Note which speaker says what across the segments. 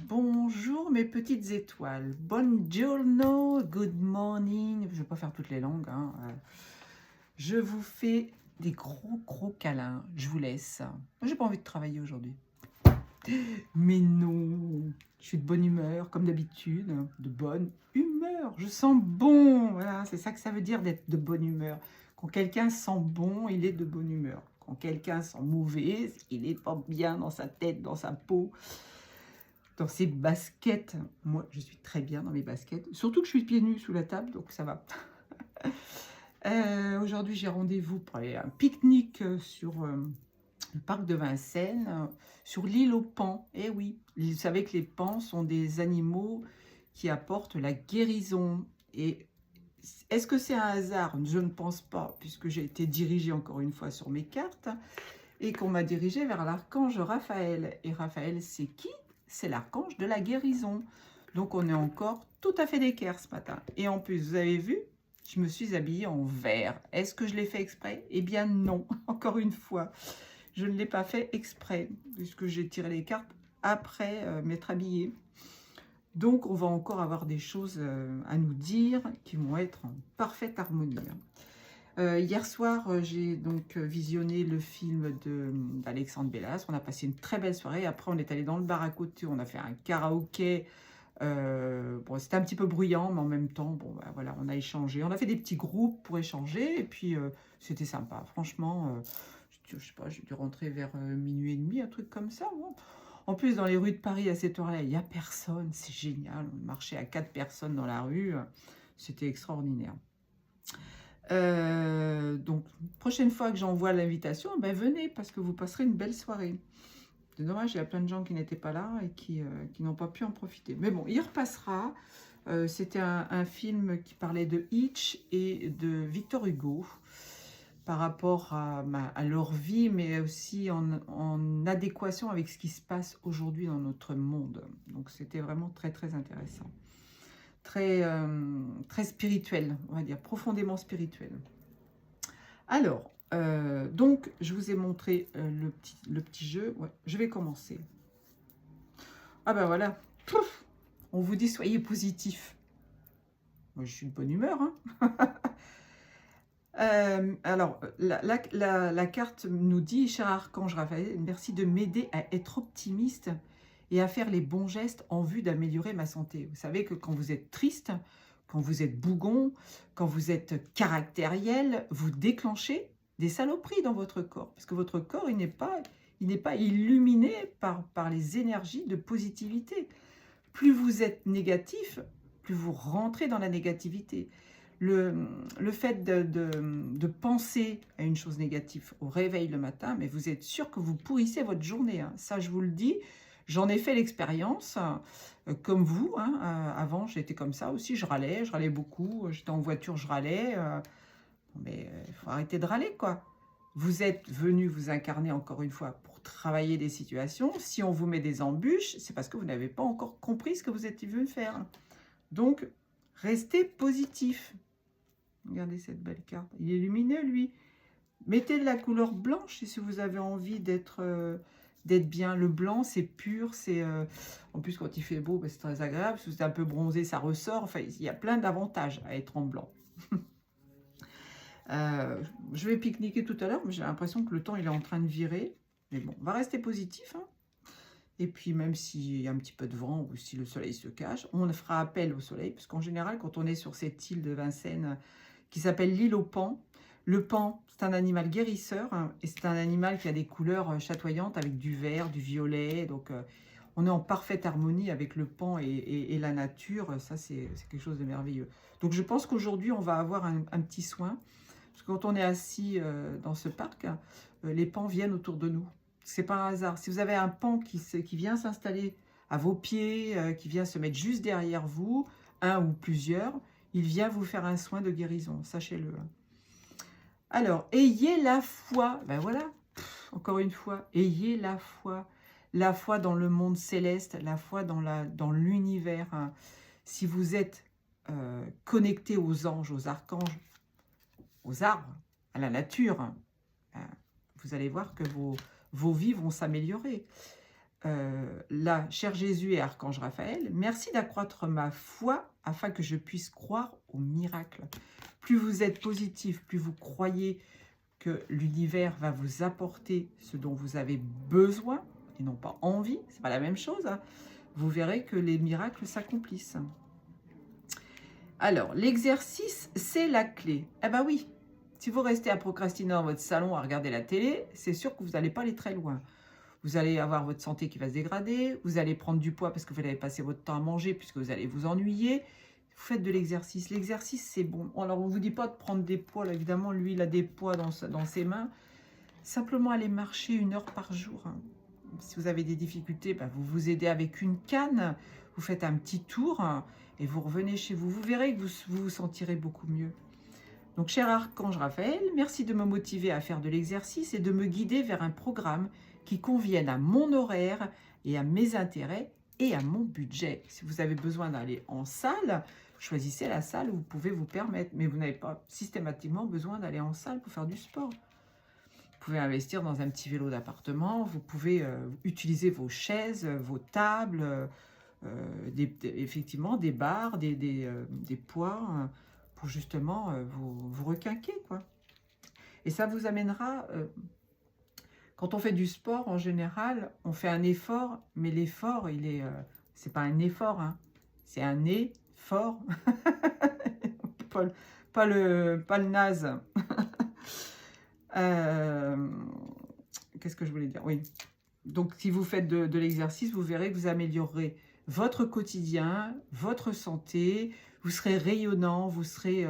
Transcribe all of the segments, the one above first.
Speaker 1: Bonjour mes petites étoiles, buongiorno, good morning, je ne vais pas faire toutes les langues, hein. Je vous fais des gros câlins, je vous laisse. J'ai pas envie de travailler aujourd'hui. Mais non, je suis de bonne humeur, comme d'habitude, de bonne humeur, je sens bon, voilà, c'est ça que ça veut dire d'être de bonne humeur. Quand quelqu'un sent bon, il est de bonne humeur. Quand quelqu'un sent mauvais, il n'est pas bien dans sa tête, dans sa peau. Dans ses baskets, moi je suis très bien dans mes baskets, surtout que je suis pieds nus sous la table, donc ça va. Aujourd'hui j'ai rendez-vous pour aller à un pique-nique sur le parc de Vincennes, sur l'île aux paons. Eh oui, vous savez que les paons sont des animaux qui apportent la guérison. Et est-ce que c'est un hasard? Je ne pense pas, puisque j'ai été dirigée encore une fois sur mes cartes, et qu'on m'a dirigée vers l'archange Raphaël. Et Raphaël, c'est qui? C'est l'archange de la guérison. Donc on est encore tout à fait d'équerre ce matin. Et en plus, vous avez vu, je me suis habillée en vert. Est-ce que je l'ai fait exprès? Eh bien non, encore une fois. Je ne l'ai pas fait exprès, puisque j'ai tiré les cartes après m'être habillée. Donc on va encore avoir des choses à nous dire qui vont être en parfaite harmonie. Hier soir, j'ai donc visionné le film d'Alexandre Bellas. On a passé une très belle soirée. Après, on est allé dans le bar à côté. On a fait un karaoké. Bon, c'était un petit peu bruyant, mais en même temps, bon, bah, voilà, on a échangé. On a fait des petits groupes pour échanger. Et puis, c'était sympa. Franchement, je sais pas, j'ai dû rentrer vers minuit et demi, un truc comme ça. Bon. En plus, dans les rues de Paris, à cette heure-là, il n'y a personne. C'est génial. On marchait à 4 personnes dans la rue. C'était extraordinaire. Donc, prochaine fois que j'envoie l'invitation, ben venez parce que vous passerez une belle soirée. C'est dommage, il y a plein de gens qui n'étaient pas là et qui n'ont pas pu en profiter. Mais bon, il repassera. C'était un film qui parlait de Hitch et de Victor Hugo par rapport à leur vie, mais aussi en adéquation avec ce qui se passe aujourd'hui dans notre monde. Donc, c'était vraiment très, très intéressant. Très spirituel, on va dire, profondément spirituel. Alors, donc, je vous ai montré le petit jeu. Ouais, je vais commencer. Ah ben voilà, pouf, on vous dit soyez positif. Moi, je suis de bonne humeur. Hein. Alors, la carte nous dit, cher archange Raphaël, merci de m'aider à être optimiste et à faire les bons gestes en vue d'améliorer ma santé. Vous savez que quand vous êtes triste, quand vous êtes bougon, quand vous êtes caractériel, vous déclenchez des saloperies dans votre corps. Parce que votre corps, il n'est pas illuminé par les énergies de positivité. Plus vous êtes négatif, plus vous rentrez dans la négativité. Le fait de penser à une chose négative au réveil le matin, mais vous êtes sûr que vous pourrissez votre journée. Hein. Ça, je vous le dis. J'en ai fait l'expérience, comme vous. Hein, avant, j'étais comme ça aussi. Je râlais beaucoup. J'étais en voiture, je râlais. Mais il faut arrêter de râler, quoi. Vous êtes venu vous incarner encore une fois pour travailler des situations. Si on vous met des embûches, c'est parce que vous n'avez pas encore compris ce que vous étiez venu faire. Donc, restez positif. Regardez cette belle carte. Il est lumineux, lui. Mettez de la couleur blanche si vous avez envie d'être bien. Le blanc, c'est pur. En plus, quand il fait beau, ben, c'est très agréable. Si vous êtes un peu bronzé, ça ressort. Enfin, il y a plein d'avantages à être en blanc. Je vais pique-niquer tout à l'heure, mais j'ai l'impression que le temps il est en train de virer. Mais bon, on va rester positif. Hein. Et puis, même s'il y a un petit peu de vent ou si le soleil se cache, on fera appel au soleil. Parce qu'en général, quand on est sur cette île de Vincennes qui s'appelle l'île aux paons, le paon, c'est un animal guérisseur. Hein, et c'est un animal qui a des couleurs chatoyantes avec du vert, du violet. Donc, on est en parfaite harmonie avec le paon et la nature. Ça, c'est quelque chose de merveilleux. Donc, je pense qu'aujourd'hui, on va avoir un petit soin. Parce que quand on est assis dans ce parc, les paons viennent autour de nous. C'est pas un hasard. Si vous avez un paon qui vient s'installer à vos pieds, qui vient se mettre juste derrière vous, un ou plusieurs, il vient vous faire un soin de guérison, sachez-le. Alors, ayez la foi. Ben voilà, encore une fois, ayez la foi. La foi dans le monde céleste, la foi dans l'univers. Hein. Si vous êtes connecté aux anges, aux archanges, aux arbres, à la nature, vous allez voir que vos vies vont s'améliorer. là, cher Jésus et Archange Raphaël, merci d'accroître ma foi afin que je puisse croire au miracle. Plus vous êtes positif, plus vous croyez que l'univers va vous apporter ce dont vous avez besoin, et non pas envie, c'est pas la même chose, hein, vous verrez que les miracles s'accomplissent. Alors, l'exercice, c'est la clé. Eh ben oui, si vous restez à procrastiner dans votre salon, à regarder la télé, c'est sûr que vous n'allez pas aller très loin. Vous allez avoir votre santé qui va se dégrader, vous allez prendre du poids parce que vous allez passer votre temps à manger puisque vous allez vous ennuyer. Vous faites de l'exercice. L'exercice, c'est bon. Alors, on ne vous dit pas de prendre des poids. Là, évidemment, lui, il a des poids dans ses mains. Simplement, aller marcher 1 heure par jour. Hein. Si vous avez des difficultés, ben, vous vous aidez avec une canne. Vous faites un petit tour hein, et vous revenez chez vous. Vous verrez que vous vous sentirez beaucoup mieux. Donc, cher Archange Raphaël, merci de me motiver à faire de l'exercice et de me guider vers un programme qui convienne à mon horaire et à mes intérêts et à mon budget. Si vous avez besoin d'aller en salle, choisissez la salle où vous pouvez vous permettre, mais vous n'avez pas systématiquement besoin d'aller en salle pour faire du sport. Vous pouvez investir dans un petit vélo d'appartement, vous pouvez utiliser vos chaises, vos tables, effectivement des barres, des poids, pour justement vous requinquer, quoi. Et ça vous amènera... quand on fait du sport, en général, on fait un effort, mais l'effort, c'est pas un effort, hein, c'est un effort, pas le naze. Qu'est-ce que je voulais dire? Oui. Donc, si vous faites de l'exercice, vous verrez que vous améliorerez votre quotidien, votre santé, vous serez rayonnant, vous serez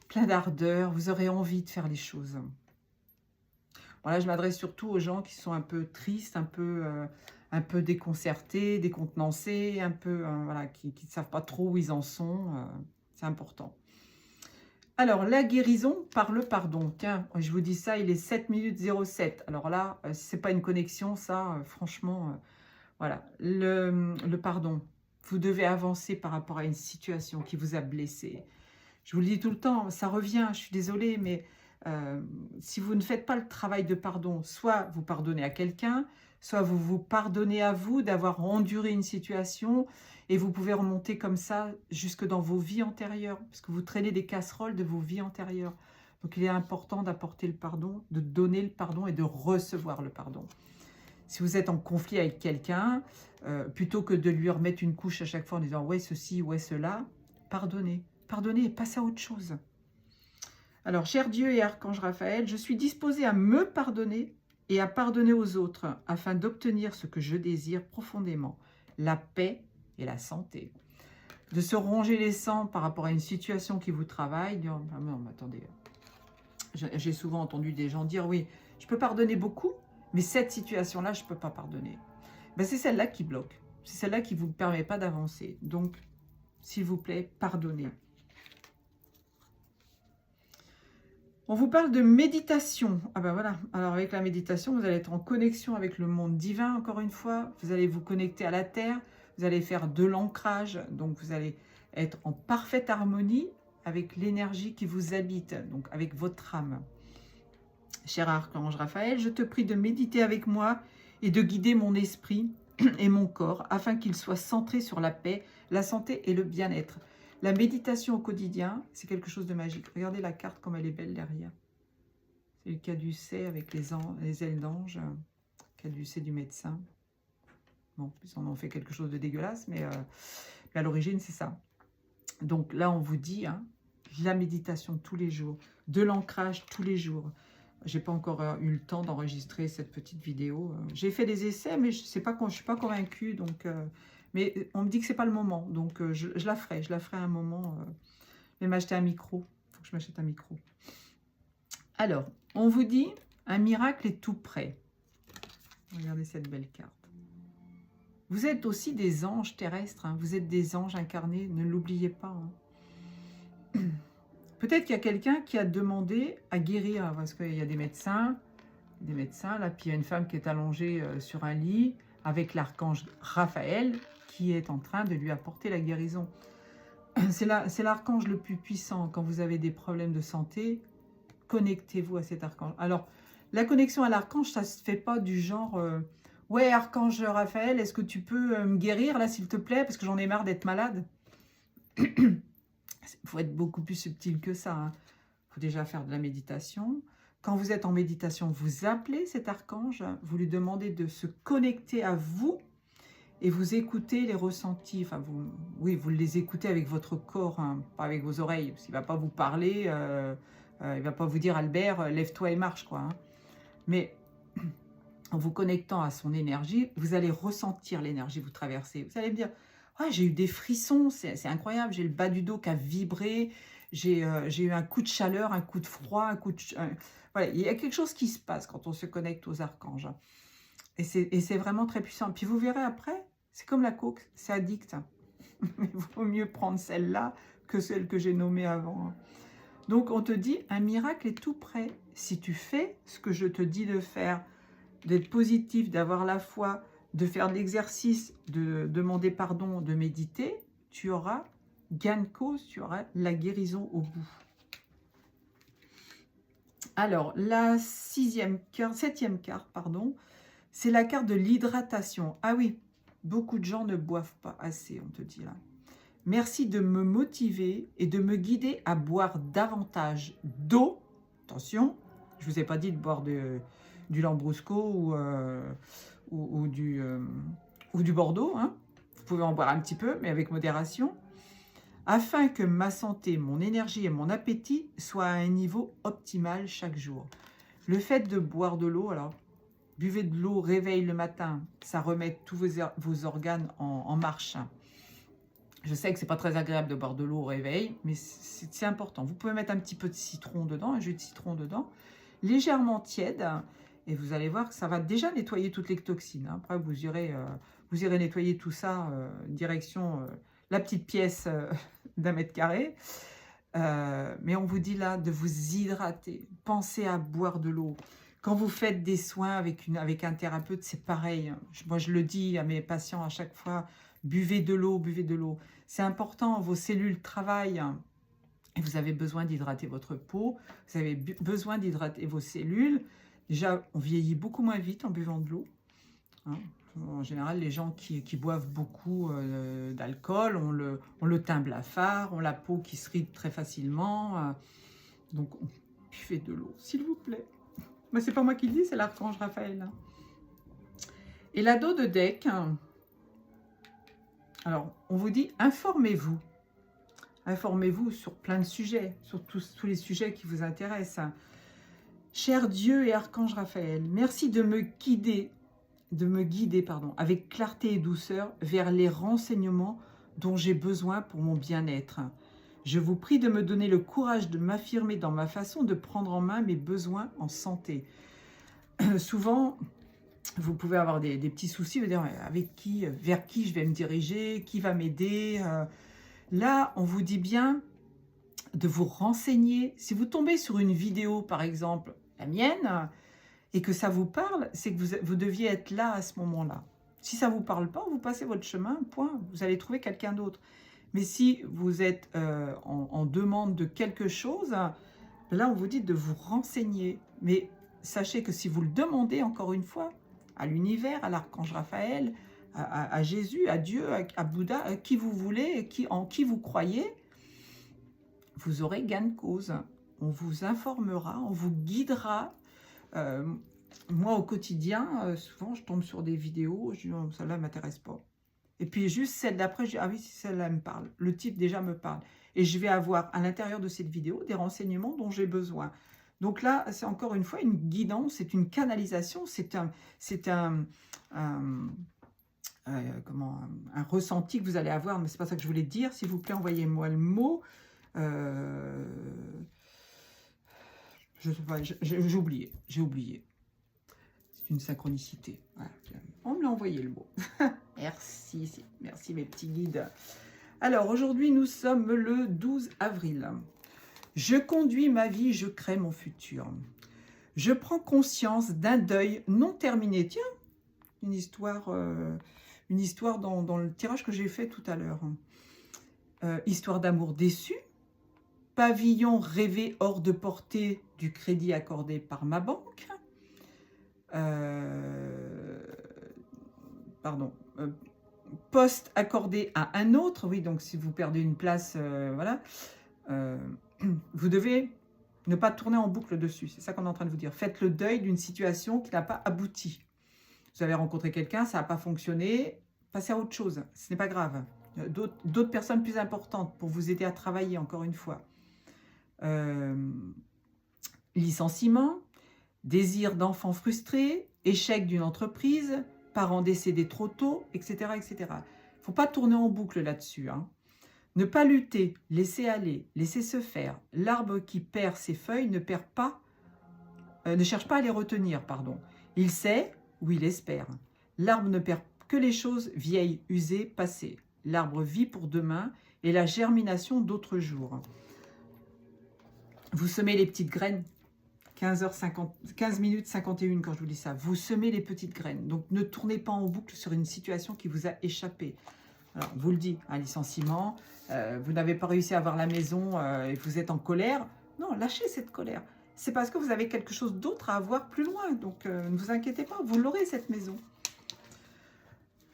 Speaker 1: plein d'ardeur, vous aurez envie de faire les choses. Voilà, je m'adresse surtout aux gens qui sont un peu tristes, un peu déconcertés, décontenancés, un peu, voilà, qui ne savent pas trop où ils en sont. C'est important. Alors, la guérison par le pardon. Tiens, je vous dis ça, il est 7 minutes 07. Alors là, si ce n'est pas une connexion, ça, franchement, voilà. Le pardon. Vous devez avancer par rapport à une situation qui vous a blessé. Je vous le dis tout le temps, ça revient, je suis désolée, mais si vous ne faites pas le travail de pardon, soit vous pardonnez à quelqu'un, soit vous vous pardonnez à vous d'avoir enduré une situation et vous pouvez remonter comme ça jusque dans vos vies antérieures, parce que vous traînez des casseroles de vos vies antérieures. Donc il est important d'apporter le pardon, de donner le pardon et de recevoir le pardon. Si vous êtes en conflit avec quelqu'un, plutôt que de lui remettre une couche à chaque fois en disant « ouais, ceci, ouais, cela », pardonnez. Pardonnez et passez à autre chose. Alors, cher Dieu et Archange Raphaël, je suis disposée à me pardonner et à pardonner aux autres afin d'obtenir ce que je désire profondément, la paix et la santé. De se ronger les sangs par rapport à une situation qui vous travaille, dire, ah non, mais attendez, j'ai souvent entendu des gens dire, oui, je peux pardonner beaucoup, mais cette situation-là, je ne peux pas pardonner. Ben, c'est celle-là qui bloque, c'est celle-là qui ne vous permet pas d'avancer. Donc, s'il vous plaît, pardonnez. On vous parle de méditation. Ah ben voilà, alors avec la méditation, vous allez être en connexion avec le monde divin, encore une fois. Vous allez vous connecter à la terre, vous allez faire de l'ancrage, donc vous allez être en parfaite harmonie avec l'énergie qui vous habite, donc avec votre âme. Cher Archange Raphaël, je te prie de méditer avec moi et de guider mon esprit et mon corps afin qu'il soit centré sur la paix, la santé et le bien-être. La méditation au quotidien, c'est quelque chose de magique. Regardez la carte comme elle est belle derrière. C'est le caducée avec les ailes d'ange, caducée du médecin. Bon, ils en ont fait quelque chose de dégueulasse, mais à l'origine, c'est ça. Donc là, on vous dit, hein, la méditation tous les jours, de l'ancrage tous les jours. J'ai pas encore eu le temps d'enregistrer cette petite vidéo. J'ai fait des essais, mais je suis pas convaincue, donc... mais on me dit que c'est pas le moment, donc je la ferai à un moment. Je vais m'acheter un micro. Il faut que je m'achète un micro. Alors, on vous dit, un miracle est tout prêt. Regardez cette belle carte. Vous êtes aussi des anges terrestres. Hein. Vous êtes des anges incarnés, ne l'oubliez pas. Hein. Peut-être qu'il y a quelqu'un qui a demandé à guérir, parce qu'il y a des médecins, là, puis il y a une femme qui est allongée sur un lit avec l'archange Raphaël, qui est en train de lui apporter la guérison. C'est l'archange le plus puissant. Quand vous avez des problèmes de santé, connectez-vous à cet archange. Alors, la connexion à l'archange, ça ne se fait pas du genre, Ouais, archange Raphaël, est-ce que tu peux me guérir là, s'il te plaît, parce que j'en ai marre d'être malade. Il faut être beaucoup plus subtil que ça, hein. Faut déjà faire de la méditation. Quand vous êtes en méditation, vous appelez cet archange, vous lui demandez de se connecter à vous et vous écoutez les ressentis. Enfin, oui, vous les écoutez avec votre corps, hein, pas avec vos oreilles. Parce qu'il ne va pas vous parler, il ne va pas vous dire Albert, lève-toi et marche, quoi, hein. Mais en vous connectant à son énergie, vous allez ressentir l'énergie vous traversez. Vous allez me dire, ah, j'ai eu des frissons, c'est incroyable, j'ai le bas du dos qui a vibré, j'ai eu un coup de chaleur, un coup de froid, un coup de... voilà, il y a quelque chose qui se passe quand on se connecte aux archanges. Et c'est vraiment très puissant. Puis vous verrez après, c'est comme la coke, c'est addict. Mais il vaut mieux prendre celle-là que celle que j'ai nommée avant. Donc on te dit, un miracle est tout prêt. Si tu fais ce que je te dis de faire, d'être positif, d'avoir la foi, de faire de l'exercice, de demander pardon, de méditer, tu auras gain de cause, tu auras la guérison au bout. Alors, la septième carte, pardon, c'est la carte de l'hydratation. Ah oui, beaucoup de gens ne boivent pas assez, on te dit là. Merci de me motiver et de me guider à boire davantage d'eau. Attention, je ne vous ai pas dit de boire du Lambrusco ou du Bordeaux, hein. Vous pouvez en boire un petit peu, mais avec modération, afin que ma santé, mon énergie et mon appétit soient à un niveau optimal chaque jour. Le fait de boire de l'eau, alors, buvez de l'eau, réveil le matin, ça remet tous vos organes en marche. Je sais que c'est pas très agréable de boire de l'eau au réveil, mais c'est important. Vous pouvez mettre un petit peu de citron dedans, un jus de citron dedans, légèrement tiède, et vous allez voir que ça va déjà nettoyer toutes les toxines. Après, vous irez nettoyer tout ça direction la petite pièce d'1 m². Mais on vous dit là de vous hydrater. Pensez à boire de l'eau. Quand vous faites des soins avec un thérapeute, c'est pareil. Moi, je le dis à mes patients à chaque fois, buvez de l'eau, buvez de l'eau. C'est important, vos cellules travaillent et vous avez besoin d'hydrater votre peau. Vous avez besoin d'hydrater vos cellules. Déjà, on vieillit beaucoup moins vite en buvant de l'eau, hein. En général, les gens qui boivent beaucoup d'alcool ont le teint blafard, ont la peau qui se ride très facilement. Donc, buvez de l'eau, s'il vous plaît. Mais c'est pas moi qui le dis, c'est l'archange Raphaël, hein. Et l'ado de deck, alors, on vous dit, informez-vous. Informez-vous sur plein de sujets, sur tous les sujets qui vous intéressent. Cher Dieu et archange Raphaël, merci de me guider, avec clarté et douceur vers les renseignements dont j'ai besoin pour mon bien-être. Je vous prie de me donner le courage de m'affirmer dans ma façon de prendre en main mes besoins en santé. Souvent, vous pouvez avoir des petits soucis, vous dire vers qui je vais me diriger, qui va m'aider. Là, on vous dit bien de vous renseigner. Si vous tombez sur une vidéo, par exemple, la mienne, et que ça vous parle, c'est que vous deviez être là à ce moment-là. Si ça ne vous parle pas, vous passez votre chemin, point. Vous allez trouver quelqu'un d'autre. Mais si vous êtes en demande de quelque chose, là, on vous dit de vous renseigner. Mais sachez que si vous le demandez, encore une fois, à l'univers, à l'archange Raphaël, à Jésus, à Dieu, à Bouddha, à qui vous voulez, en qui vous croyez, vous aurez gain de cause. On vous informera, on vous guidera. Moi, au quotidien, souvent, je tombe sur des vidéos, je dis, oh, celle-là ne m'intéresse pas. Et puis, juste celle d'après, je dis, ah oui, celle-là me parle. Le titre, déjà, me parle. Et je vais avoir, à l'intérieur de cette vidéo, des renseignements dont j'ai besoin. Donc là, c'est encore une fois une guidance, c'est une canalisation, c'est un ressenti que vous allez avoir, mais c'est pas ça que je voulais dire. S'il vous plaît, envoyez-moi le mot. Je sais pas, j'ai oublié. C'est une synchronicité. Voilà. On me l'a envoyé le mot. Merci mes petits guides. Alors aujourd'hui, nous sommes le 12 avril. Je conduis ma vie, je crée mon futur. Je prends conscience d'un deuil non terminé. Tiens, une histoire dans le tirage que j'ai fait tout à l'heure. Histoire d'amour déçu. Pavillon rêvé hors de portée du crédit accordé par ma banque. pardon, poste accordé à un autre, oui, donc si vous perdez une place, voilà, vous devez ne pas tourner en boucle dessus, c'est ça qu'on est en train de vous dire. Faites le deuil d'une situation qui n'a pas abouti. Vous avez rencontré quelqu'un, ça n'a pas fonctionné, passez à autre chose, ce n'est pas grave. D'autres personnes plus importantes pour vous aider à travailler, encore une fois. Licenciement, désir d'enfant frustré, échec d'une entreprise, parents décédés trop tôt, etc. etc. Il ne faut pas tourner en boucle là-dessus. Hein. Ne pas lutter, laisser aller, laisser se faire. L'arbre qui perd ses feuilles ne cherche pas à les retenir. Pardon. Il sait ou il espère. L'arbre ne perd que les choses vieilles, usées, passées. L'arbre vit pour demain et la germination d'autres jours. Vous semez les petites graines. 15 minutes 51 quand je vous dis ça. Vous semez les petites graines. Donc ne tournez pas en boucle sur une situation qui vous a échappé. Alors, vous le dit, un licenciement, vous n'avez pas réussi à avoir la maison et vous êtes en colère. Non, lâchez cette colère. C'est parce que vous avez quelque chose d'autre à avoir plus loin. Donc, ne vous inquiétez pas, vous l'aurez cette maison.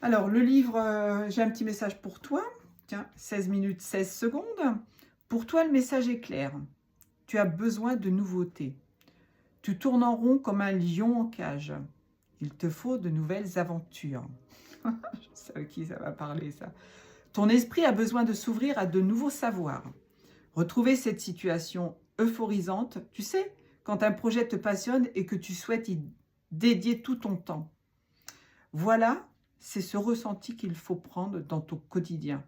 Speaker 1: Alors, le livre, j'ai un petit message pour toi. Tiens, 16 minutes 16 secondes. Pour toi, le message est clair. Tu as besoin de nouveautés. Tu tournes en rond comme un lion en cage. Il te faut de nouvelles aventures. Je sais à qui ça va parler, ça. Ton esprit a besoin de s'ouvrir à de nouveaux savoirs. Retrouver cette situation euphorisante, tu sais, quand un projet te passionne et que tu souhaites y dédier tout ton temps. Voilà, c'est ce ressenti qu'il faut prendre dans ton quotidien.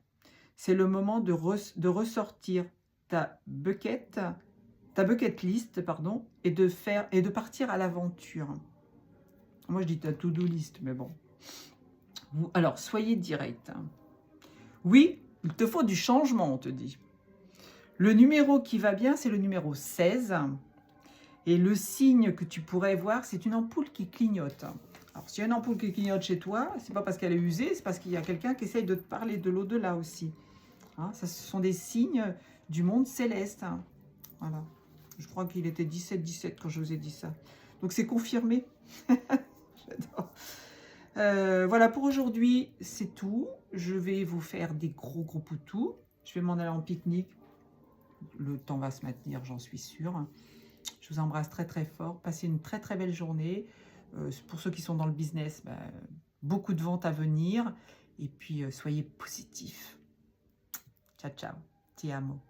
Speaker 1: C'est le moment de ressortir ta bucket list, pardon, et de partir à l'aventure. Moi, je dis ta to-do list, mais bon. Alors, soyez direct. Oui, il te faut du changement, on te dit. Le numéro qui va bien, c'est le numéro 16. Et le signe que tu pourrais voir, c'est une ampoule qui clignote. Alors, s'il y a une ampoule qui clignote chez toi, c'est pas parce qu'elle est usée, c'est parce qu'il y a quelqu'un qui essaye de te parler de l'au-delà aussi. Hein, ça, ce sont des signes du monde céleste. Hein. Voilà. Je crois qu'il était 17-17 quand je vous ai dit ça. Donc, c'est confirmé. J'adore. Voilà, pour aujourd'hui, c'est tout. Je vais vous faire des gros poutous. Je vais m'en aller en pique-nique. Le temps va se maintenir, j'en suis sûre. Je vous embrasse très fort. Passez une très belle journée. Pour ceux qui sont dans le business, beaucoup de ventes à venir. Et puis, soyez positifs. Ciao, ciao. Ti amo.